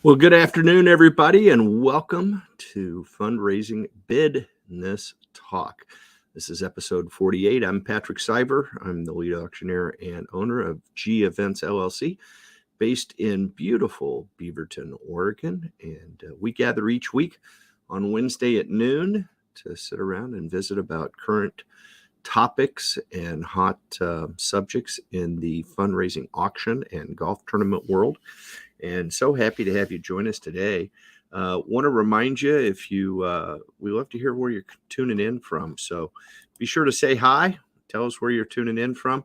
Well, good afternoon, everybody, and welcome to Fundraising BIDness Talk. This is episode 48. I'm Patrick Cyber. I'm the lead auctioneer and owner of G Events LLC, based in beautiful Beaverton, Oregon. And we gather each week on Wednesday at noon to sit around and visit about current topics and hot subjects in the fundraising auction and golf tournament world. And so happy to have you join us today. Want to remind you, we love to hear where you're tuning in from. So be sure to say hi. Tell us where you're tuning in from.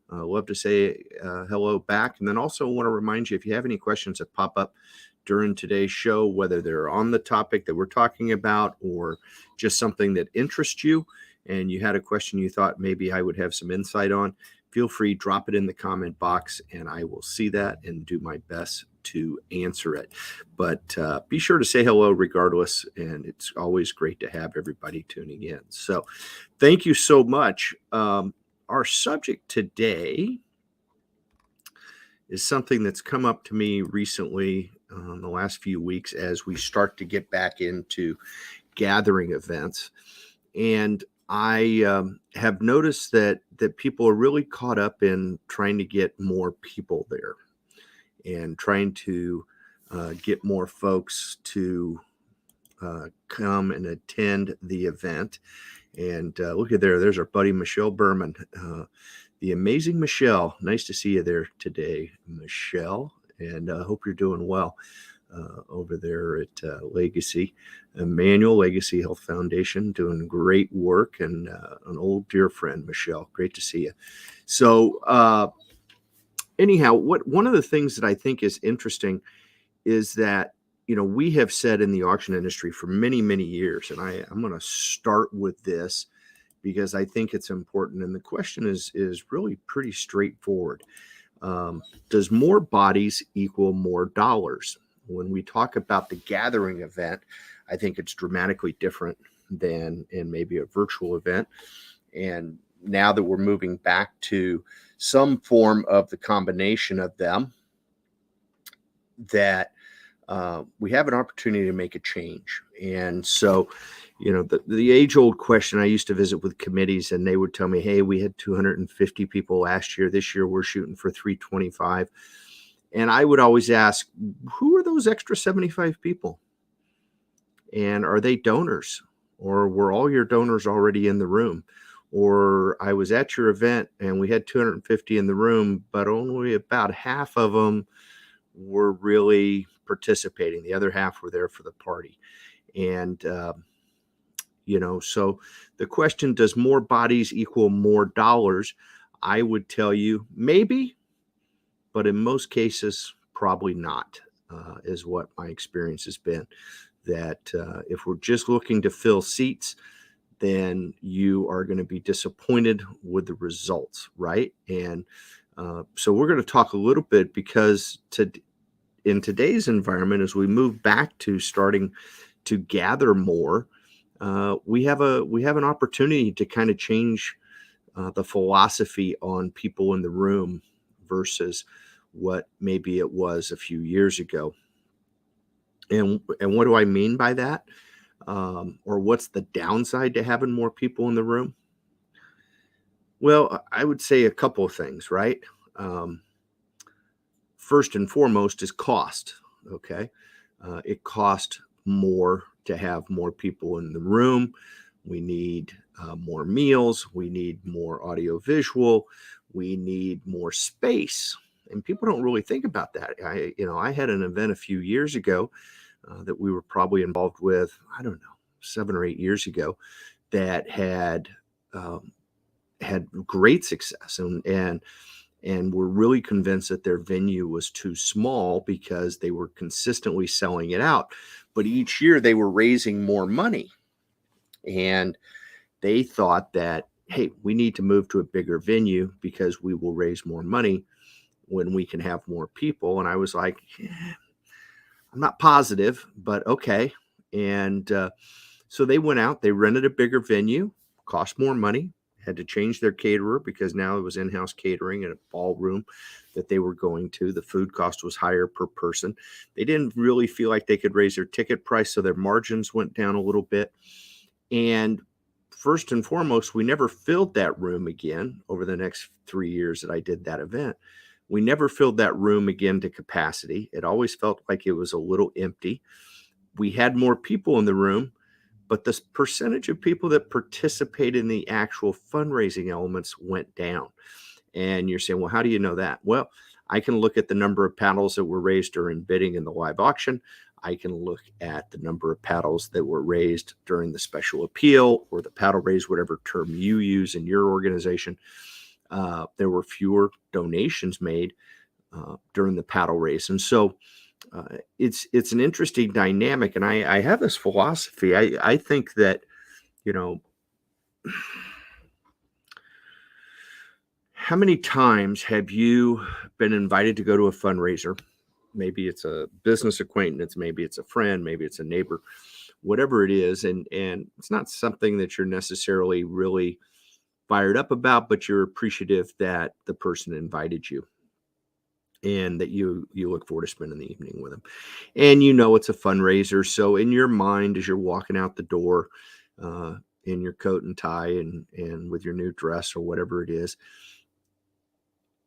Love to say hello back. And then also want to remind you, if you have any questions that pop up during today's show, whether they're on the topic that we're talking about or just something that interests you, and you had a question you thought maybe I would have some insight on, feel free, drop it in the comment box, and I will see that and do my best to answer it. But be sure to say hello regardless, and it's always great to have everybody tuning in. So thank you so much. Our subject today is something that's come up to me recently in the last few weeks as we start to get back into gathering events. And I have noticed that people are really caught up in trying to get more people there and trying to get more folks to come and attend the event. And look at there's our buddy Michelle Berman, the amazing Michelle. Nice to see you there today, Michelle, and I hope you're doing well over there at Legacy Health Foundation, doing great work, and an old dear friend, Michelle. Great to see you. So anyhow, one of the things that I think is interesting is that, we have said in the auction industry for many, many years, and I'm going to start with this because I think it's important. And the question is really pretty straightforward. Does more bodies equal more dollars? When we talk about the gathering event, I think it's dramatically different than in maybe a virtual event. And now that we're moving back to some form of the combination of them, that we have an opportunity to make a change. And so, the age-old question, I used to visit with committees, and they would tell me, hey, we had 250 people last year. This year, we're shooting for 325. And I would always ask, who are those extra 75 people? And are they donors? Or were all your donors already in the room? Or I was at your event and we had 250 in the room, but only about half of them were really participating. The other half were there for the party. And, so the question, does more bodies equal more dollars? I would tell you maybe, but in most cases, probably not, is what my experience has been. That if we're just looking to fill seats, then you are going to be disappointed with the results, right? And so we're going to talk a little bit because in today's environment, as we move back to starting to gather more, we have an opportunity to kind of change the philosophy on people in the room versus what maybe it was a few years ago. And what do I mean by that? Or what's the downside to having more people in the room? Well, I would say a couple of things, right? First and foremost is cost. Okay. It costs more to have more people in the room. We need more meals. We need more audio visual. We need more space. And people don't really think about that. I had an event a few years ago that we were probably involved with, 7 or 8 years ago, that had great success, and were really convinced that their venue was too small because they were consistently selling it out. But each year they were raising more money, and they thought that, hey, we need to move to a bigger venue because we will raise more money when we can have more people. And I was like, I'm not positive, but okay. And so they went out, they rented a bigger venue, cost more money, had to change their caterer because now it was in-house catering and a ballroom that they were going to. The food cost was higher per person. They didn't really feel like they could raise their ticket price, so their margins went down a little bit. And first and foremost, we never filled that room again over the next 3 years that I did that event. We never filled that room again to capacity. It always felt like it was a little empty. We had more people in the room, but the percentage of people that participate in the actual fundraising elements went down. And you're saying, well, how do you know that? Well, I can look at the number of paddles that were raised during bidding in the live auction. I can look at the number of paddles that were raised during the special appeal or the paddle raise, whatever term you use in your organization. There were fewer donations made during the paddle race. And so it's an interesting dynamic. And I have this philosophy. I think that, how many times have you been invited to go to a fundraiser? Maybe it's a business acquaintance, maybe it's a friend, maybe it's a neighbor, whatever it is. And it's not something that you're necessarily really fired up about, but you're appreciative that the person invited you and that you look forward to spending the evening with them. And it's a fundraiser. So in your mind, as you're walking out the door in your coat and tie and with your new dress or whatever it is,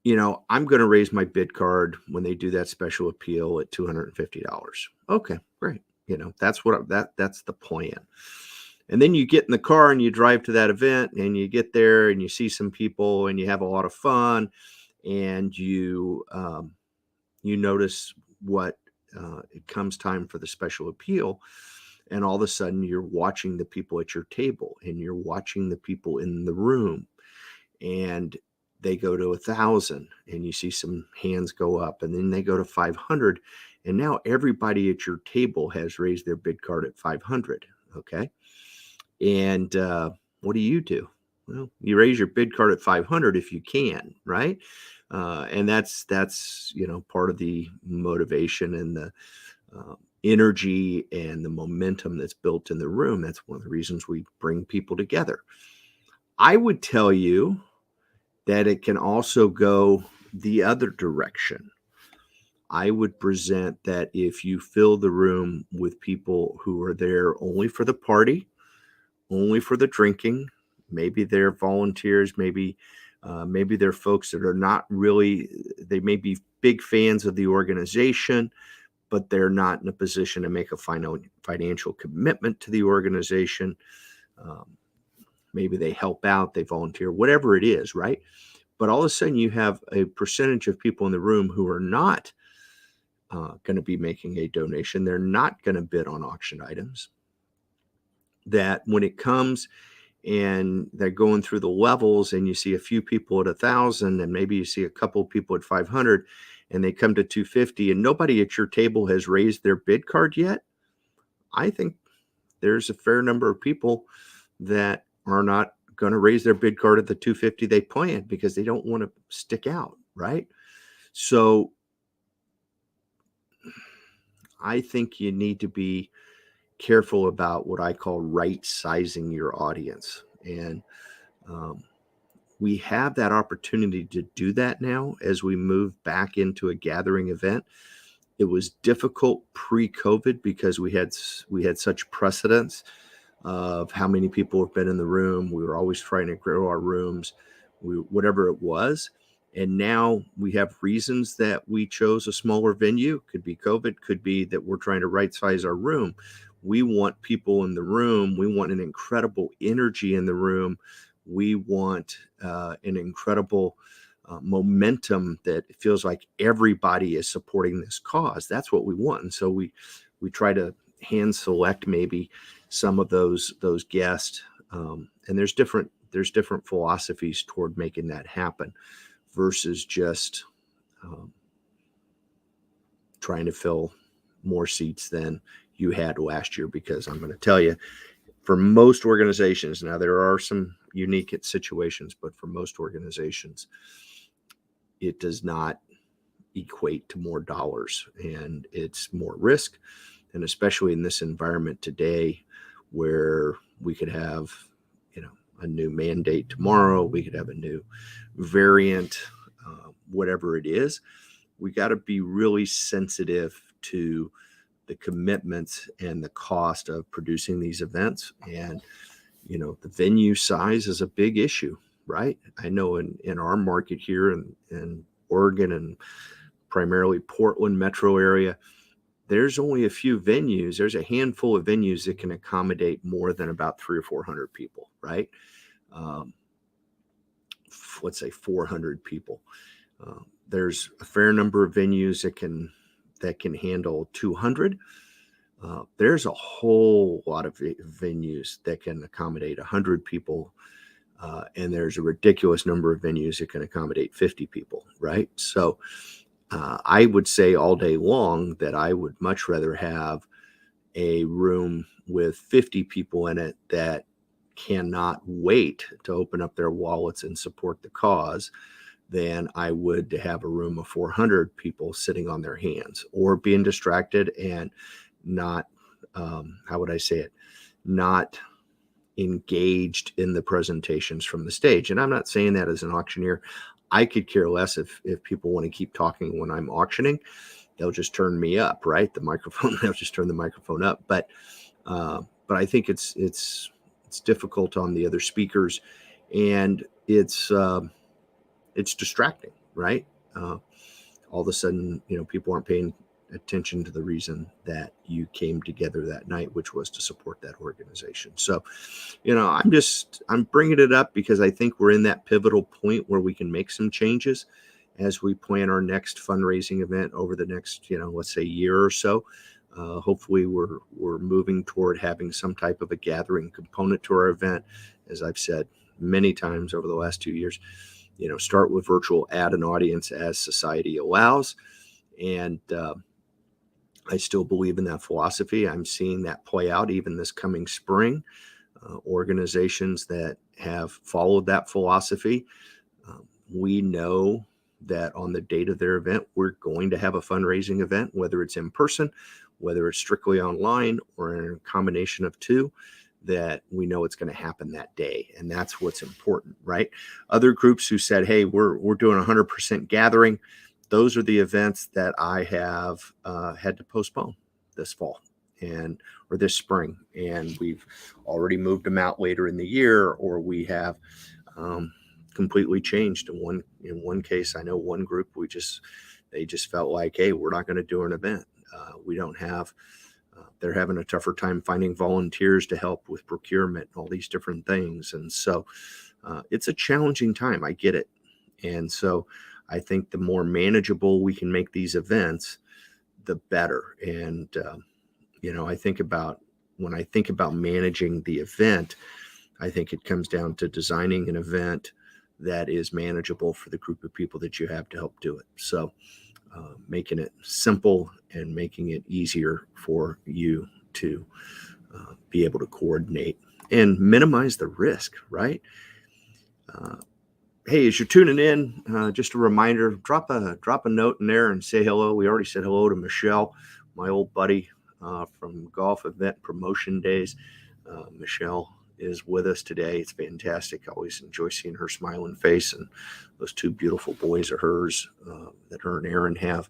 I'm going to raise my bid card when they do that special appeal at $250. Okay, great. That's that's the plan. And then you get in the car and you drive to that event and you get there and you see some people and you have a lot of fun and you notice what it comes time for the special appeal. And all of a sudden you're watching the people at your table and you're watching the people in the room, and they go to 1,000 and you see some hands go up, and then they go to 500. And now everybody at your table has raised their bid card at 500. Okay. And what do? Well, you raise your bid card at 500 if you can, right? And that's part of the motivation and the energy and the momentum that's built in the room. That's one of the reasons we bring people together. I would tell you that it can also go the other direction. I would present that if you fill the room with people who are there only for the party, only for the drinking, maybe they're volunteers, maybe they're folks that are not really, they may be big fans of the organization, but they're not in a position to make a financial commitment to the organization. Maybe they help out, they volunteer, whatever it is, right? But all of a sudden you have a percentage of people in the room who are not going to be making a donation. They're not going to bid on auction items. That when it comes and they're going through the levels and you see a few people at 1,000 and maybe you see a couple of people at 500 and they come to 250 and nobody at your table has raised their bid card yet, I think there's a fair number of people that are not going to raise their bid card at the 250 they planned because they don't want to stick out, right? So I think you need to be careful about what I call right sizing your audience. And we have that opportunity to do that now as we move back into a gathering event. It was difficult pre-COVID because we had such precedence of how many people have been in the room. We were always trying to grow our rooms, whatever it was. And now we have reasons that we chose a smaller venue. Could be COVID, could be that we're trying to right size our room. We want people in the room. We want an incredible energy in the room. We want an incredible momentum that feels like everybody is supporting this cause. That's what we want. And so we try to hand select maybe some of those guests. And there's different philosophies toward making that happen versus just trying to fill more seats than you had last year. Because I'm going to tell you, for most organizations, now there are some unique situations, but for most organizations, it does not equate to more dollars, and it's more risk. And especially in this environment today, where we could have, a new mandate tomorrow, we could have a new variant whatever it is, we got to be really sensitive to the commitments and the cost of producing these events. And, the venue size is a big issue, right? I know in our market here in Oregon and primarily Portland metro area, there's only a few venues. There's a handful of venues that can accommodate more than about 300 or 400 people, right? Um, let's say 400 people. There's a fair number of venues that can handle 200. There's a whole lot of venues that can accommodate 100 people, and there's a ridiculous number of venues that can accommodate 50 people, right? So I would say all day long that I would much rather have a room with 50 people in it that cannot wait to open up their wallets and support the cause than I would to have a room of 400 people sitting on their hands or being distracted and not, how would I say it, not engaged in the presentations from the stage. And I'm not saying that as an auctioneer. I could care less if people want to keep talking when I'm auctioning. They'll just turn me up, right? The microphone, they'll just turn the microphone up. But I think it's difficult on the other speakers, and it's distracting, right? All of a sudden, people aren't paying attention to the reason that you came together that night, which was to support that organization. So, I'm bringing it up because I think we're in that pivotal point where we can make some changes as we plan our next fundraising event over the next, let's say year or so. Hopefully we're moving toward having some type of a gathering component to our event. As I've said many times over the last 2 years, start with virtual, add an audience as society allows. And I still believe in that philosophy. I'm seeing that play out even this coming spring. Organizations that have followed that philosophy, we know that on the date of their event, we're going to have a fundraising event, whether it's in person, whether it's strictly online, or in a combination of two, that we know it's going to happen that day. And that's what's important, right? Other groups who said, hey, we're doing 100% gathering, those are the events that I have had to postpone this fall or this spring. And we've already moved them out later in the year, or we have completely changed. In one case, I know one group, they just felt like, hey, we're not going to do an event. We don't have, they're having a tougher time finding volunteers to help with procurement and all these different things. And so it's a challenging time. I get it. And so I think the more manageable we can make these events, the better. And, when I think about managing the event, I think it comes down to designing an event that is manageable for the group of people that you have to help do it. So making it simple and making it easier for you to be able to coordinate and minimize the risk, right? Hey, as you're tuning in, just a reminder, drop a note in there and say hello. We already said hello to Michelle, my old buddy from golf event promotion days. Michelle is with us today. It's fantastic. I always enjoy seeing her smiling face and those two beautiful boys of hers that her and Aaron have.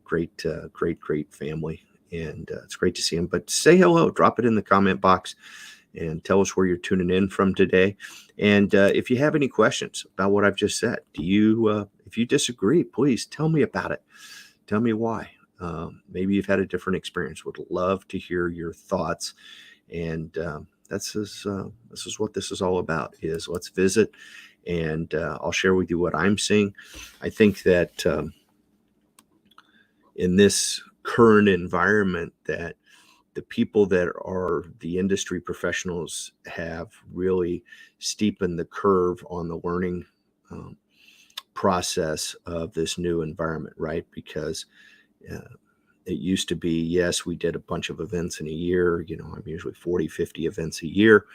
Great family. And it's great to see them. But say hello, drop it in the comment box and tell us where you're tuning in from today. And if you have any questions about what I've just said, if you disagree, please tell me about it. Tell me why. Maybe you've had a different experience. Would love to hear your thoughts. And this is what this is all about. Is let's visit, and I'll share with you what I'm seeing. I think that in this current environment, that the people that are the industry professionals have really steepened the curve on the learning process of this new environment, right? Because it used to be, yes, we did a bunch of events in a year. I'm usually 40, 50 events a year.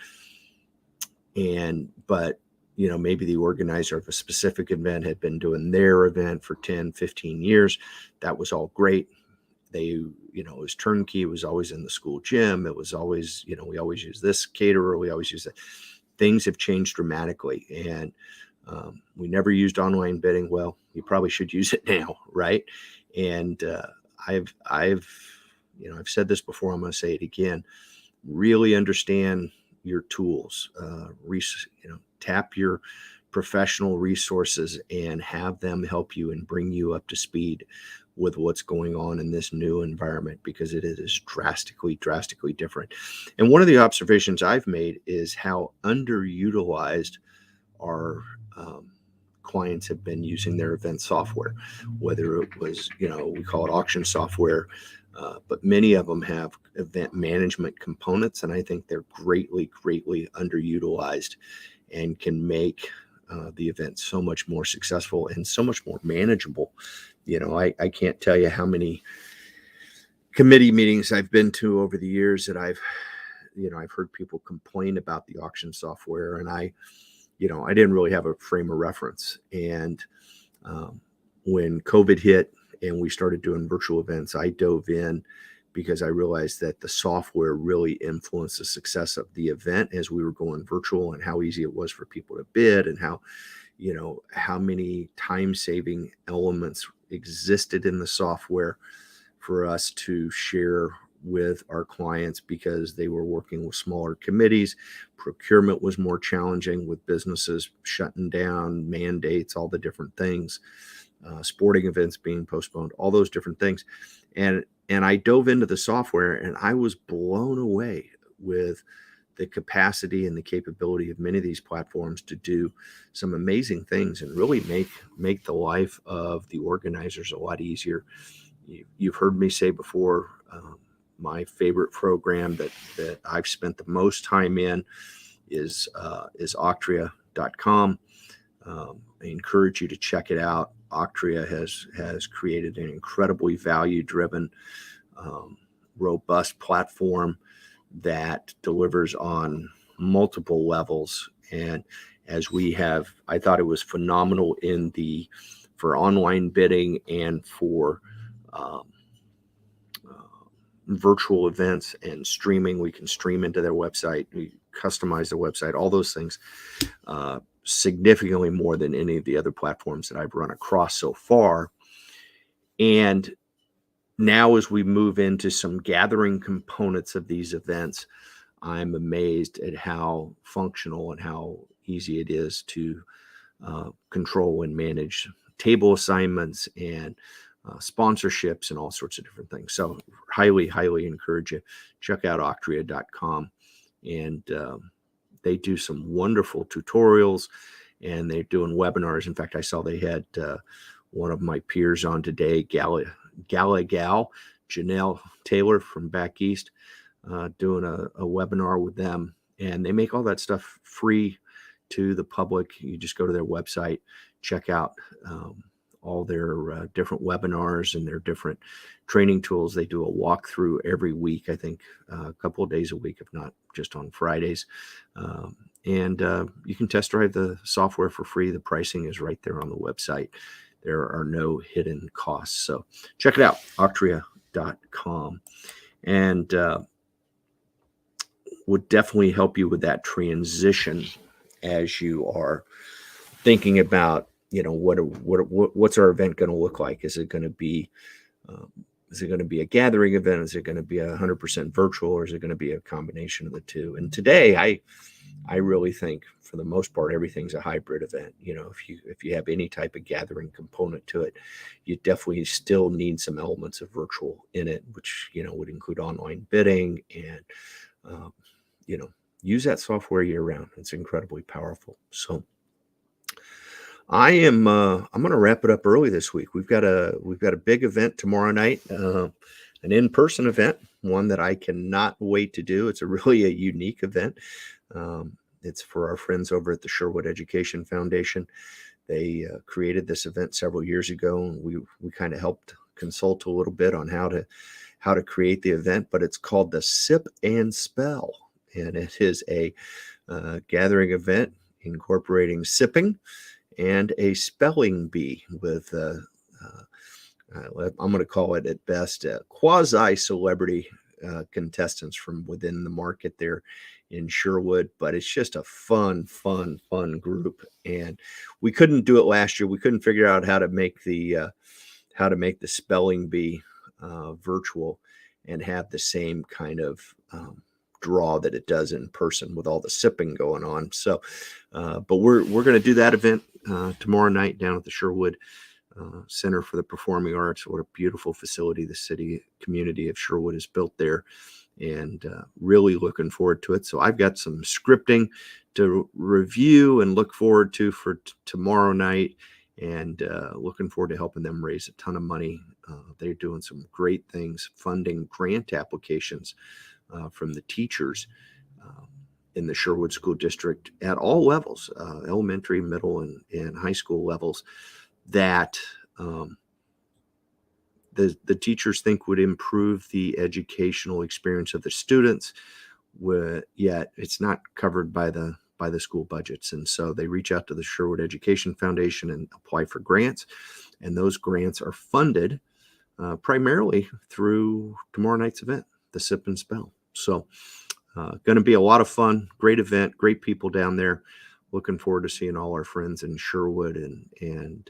But maybe the organizer of a specific event had been doing their event for 10, 15 years. That was all great. It was turnkey. It was always in the school gym. It was always, we always use this caterer. We always use that. Things have changed dramatically. And We never used online bidding. Well, you probably should use it now, right? And I've said this before. I'm going to say it again. Really understand your tools. Tap your professional resources and have them help you and bring you up to speed with what's going on in this new environment, because it is drastically different. And one of the observations I've made is how underutilized our clients have been using their event software, whether it was, we call it auction software, but many of them have event management components, and I think they're greatly underutilized and can make the event so much more successful and so much more manageable. I can't tell you how many committee meetings I've been to over the years that I've heard people complain about the auction software, and I didn't really have a frame of reference. And when COVID hit and we started doing virtual events, I dove in because I realized that the software really influenced the success of the event as we were going virtual, and how easy it was for people to bid, and how many time-saving elements existed in the software for us to share with our clients, because they were working with smaller committees. Procurement was more challenging with businesses shutting down, mandates, all the different things, sporting events being postponed, all those different things. And I dove into the software, and I was blown away with the capacity and the capability of many of these platforms to do some amazing things and really make the life of the organizers a lot easier. You've heard me say before, my favorite program that I've spent the most time in is Octria.com. I encourage you to check it out. Octria has created an incredibly value-driven, robust platform that delivers on multiple levels. And I thought it was phenomenal for online bidding and for virtual events and streaming. We can stream into their website, we customize the website, all those things, significantly more than any of the other platforms that I've run across so far. And now, as we move into some gathering components of these events, I'm amazed at how functional and how easy it is to control and manage table assignments and sponsorships and all sorts of different things. So highly encourage you. Check out Octria.com. And they do some wonderful tutorials, and they're doing webinars. In fact, I saw they had one of my peers on today, Gal, Janelle Taylor from back east, doing a webinar with them. And they make all that stuff free to the public. You just go to their website, check out all their different webinars and their different training tools. They do a walkthrough every week, I think a couple of days a week, if not just on Fridays. And you can test drive the software for free. The pricing is right there on the website. There are no hidden costs. So check it out, Octria.com. And would definitely help you with that transition as you are thinking about, what's our event going to look like? Is it going to be a gathering event? Is it going to be 100% virtual, or is it going to be a combination of the two? And today, I really think, for the most part, everything's a hybrid event. If you have any type of gathering component to it, you definitely still need some elements of virtual in it, which would include online bidding, and use that software year round. It's incredibly powerful. So I'm going to wrap it up early this week. We've got a big event tomorrow night, an in-person event, one that I cannot wait to do. It's really a unique event. It's for our friends over at the Sherwood Education Foundation. They created this event several years ago, and we kind of helped consult a little bit on how to create the event. But it's called the Sip and Spell, and it is a gathering event incorporating sipping and a spelling bee with I'm going to call it at best a quasi-celebrity contestants from within the market there in Sherwood, but it's just a fun group. And we couldn't do it last year. We couldn't figure out how to make the spelling bee virtual and have the same kind of draw that it does in person with all the sipping going on. So, but we're going to do that event tomorrow night down at the Sherwood Center for the Performing Arts. What a beautiful facility the community of Sherwood has built there, and really looking forward to it. So I've got some scripting to review and look forward to for tomorrow night, and looking forward to helping them raise a ton of money. They're doing some great things, funding grant applications from the teachers in the Sherwood School District at all levels, elementary, middle, and high school levels, that the teachers think would improve the educational experience of the students, yet it's not covered by the school budgets. And so they reach out to the Sherwood Education Foundation and apply for grants, and those grants are funded primarily through tomorrow night's event, the Sip and Spell. So going to be a lot of fun, great event, great people down there. Looking forward to seeing all our friends in Sherwood, and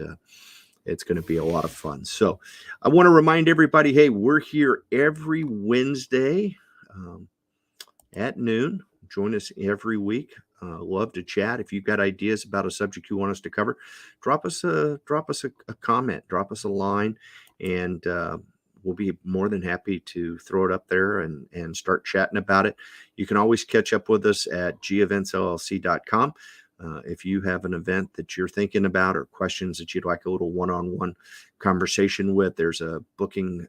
it's going to be a lot of fun. So I want to remind everybody, hey, we're here every Wednesday at noon. Join us every week. Love to chat. If you've got ideas about a subject you want us to cover, drop us a comment, drop us a line, and we'll be more than happy to throw it up there and start chatting about it. You can always catch up with us at geventsllc.com. If you have an event that you're thinking about or questions that you'd like a little one-on-one conversation with, there's a booking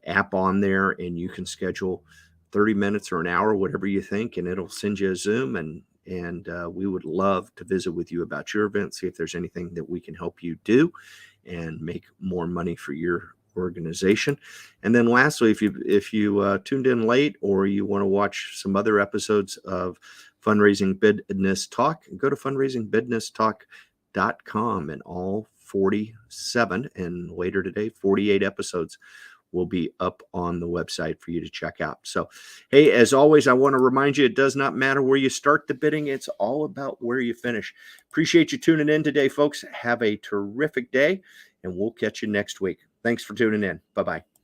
app on there, and you can schedule 30 minutes or an hour, whatever you think, and it'll send you a Zoom, and we would love to visit with you about your event, see if there's anything that we can help you do and make more money for your organization. And then lastly, if you tuned in late, or you want to watch some other episodes of Fundraising BIDness Talk, go to fundraisingbusinesstalk.com, and all 47 and later today 48 episodes will be up on the website for you to check out. So, hey, as always, I want to remind you, it does not matter where you start the bidding. It's all about where you finish. Appreciate you tuning in today, folks. Have a terrific day, and we'll catch you next week. Thanks for tuning in. Bye-bye.